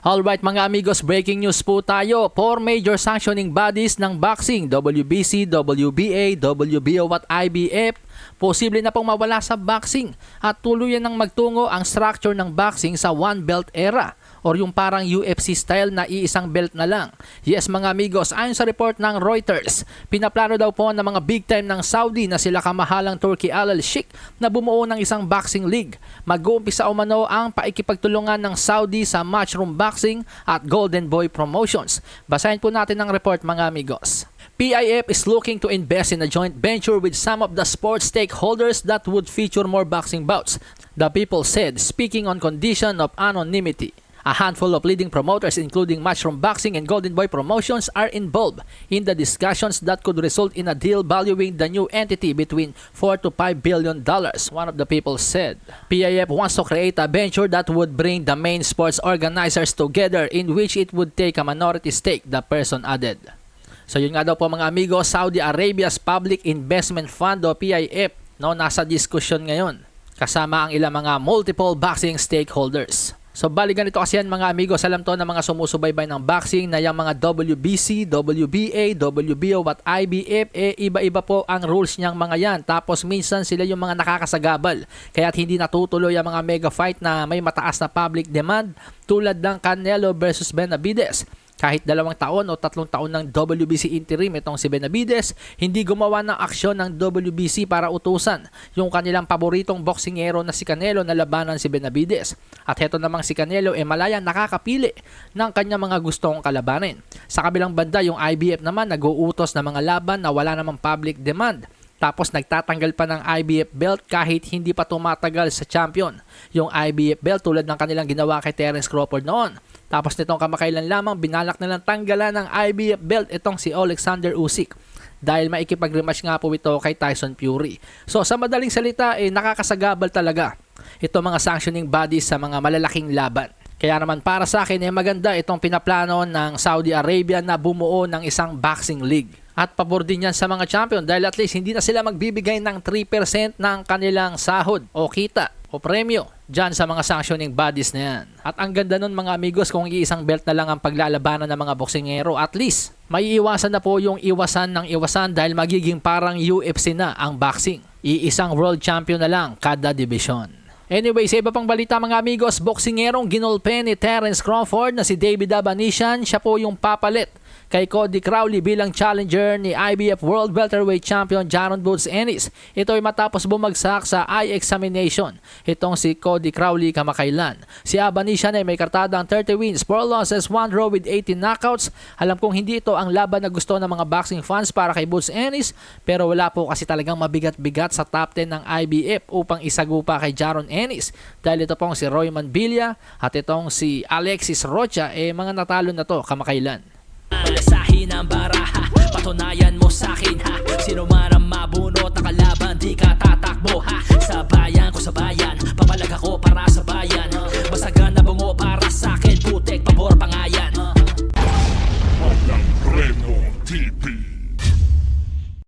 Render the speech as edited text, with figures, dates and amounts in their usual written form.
Alright mga amigos, breaking news po tayo. 4 major sanctioning bodies ng boxing, WBC, WBA, WBO at IBF, posible na pong mawala sa boxing at tuluyan ng magtungo ang structure ng boxing sa one belt era or yung parang UFC style na iisang belt na lang. Yes mga amigos, ayon sa report ng Reuters, pinaplano daw po ng mga big time ng Saudi na sila kamahalang Turki Al Sheikh na bumuo ng isang boxing league. Mag-uumpisa umano ang paikipagtulungan ng Saudi sa Matchroom Boxing at Golden Boy Promotions. Basahin po natin ang report mga amigos. PIF is looking to invest in a joint venture with some of the sports stakeholders that would feature more boxing bouts, the people said, speaking on condition of anonymity. A handful of leading promoters including Matchroom Boxing and Golden Boy Promotions are involved in the discussions that could result in a deal valuing the new entity between $4 to $5 billion, one of the people said. PIF wants to create a venture that would bring the main sports organizers together in which it would take a minority stake, the person added. So yun nga daw po mga amigo, Saudi Arabia's Public Investment Fund o PIF nasa diskusyon ngayon kasama ang ilang mga multiple boxing stakeholders. So bali ganito kasi yan mga amigos, alam to ng mga sumusubaybay ng boxing na yung mga WBC, WBA, WBO at IBF, iba-iba po ang rules niyang mga yan. Tapos minsan sila yung mga nakakasagabal. Kaya't hindi natutuloy ang mga mega fight na may mataas na public demand tulad ng Canelo versus Benavidez. Kahit 2 taon o 3 taon ng WBC interim itong si Benavidez, hindi gumawa ng aksyon ng WBC para utusan yung kanilang paboritong boksingero na si Canelo na labanan si Benavidez. At heto namang si Canelo malayang nakakapili ng kanyang mga gustong kalabanin. Sa kabilang banda yung IBF naman nag-uutos ng mga laban na wala namang public demand. Tapos nagtatanggal pa ng IBF belt kahit hindi pa tumatagal sa champion. Yung IBF belt tulad ng kanilang ginawa kay Terence Crawford noon. Tapos nitong kamakailan lamang binalak nilang tanggalan ng IBF belt itong si Alexander Usyk dahil maikipag-rematch nga po ito kay Tyson Fury. So sa madaling salita nakakasagabal talaga itong mga sanctioning bodies sa mga malalaking laban. Kaya naman para sa akin maganda itong pinaplano ng Saudi Arabia na bumuo ng isang boxing league. At pabor din yan sa mga champion dahil at least hindi na sila magbibigay ng 3% ng kanilang sahod o kita o premyo dyan sa mga sanctioning bodies na yan. At ang ganda nun mga amigos kung iisang belt na lang ang paglalabanan ng mga boksingero, at least may iwasan na po yung iwasan ng iwasan dahil magiging parang UFC na ang boxing. Iisang world champion na lang kada division. Anyway, sa iba pang balita mga amigos, boksingerong ginulpe ni Terence Crawford na si David Abanesian, siya po yung papalit kay Cody Crowley bilang challenger ni IBF World Welterweight Champion Jaron Boots Ennis. Ito ay matapos bumagsak sa eye examination itong si Cody Crowley kamakailan. Si Abanesian ay may kartadang 30 wins, 4 losses, 1 draw with 18 knockouts. Alam kong hindi ito ang laban na gusto ng mga boxing fans para kay Boots Ennis, pero wala po kasi talagang mabigat-bigat sa top 10 ng IBF upang isagupa kay Jaron Ennis. Dahil ito pong si Royman Villa at itong si Alexis Rocha mga natalo na to kamakailan. Palasahin ang baraha, patunayan mo sa'kin ha. Sino man ang mabunot na kalaban, di ka tatakbo ha. Sa bayan ko sa bayan, papalag ako para sa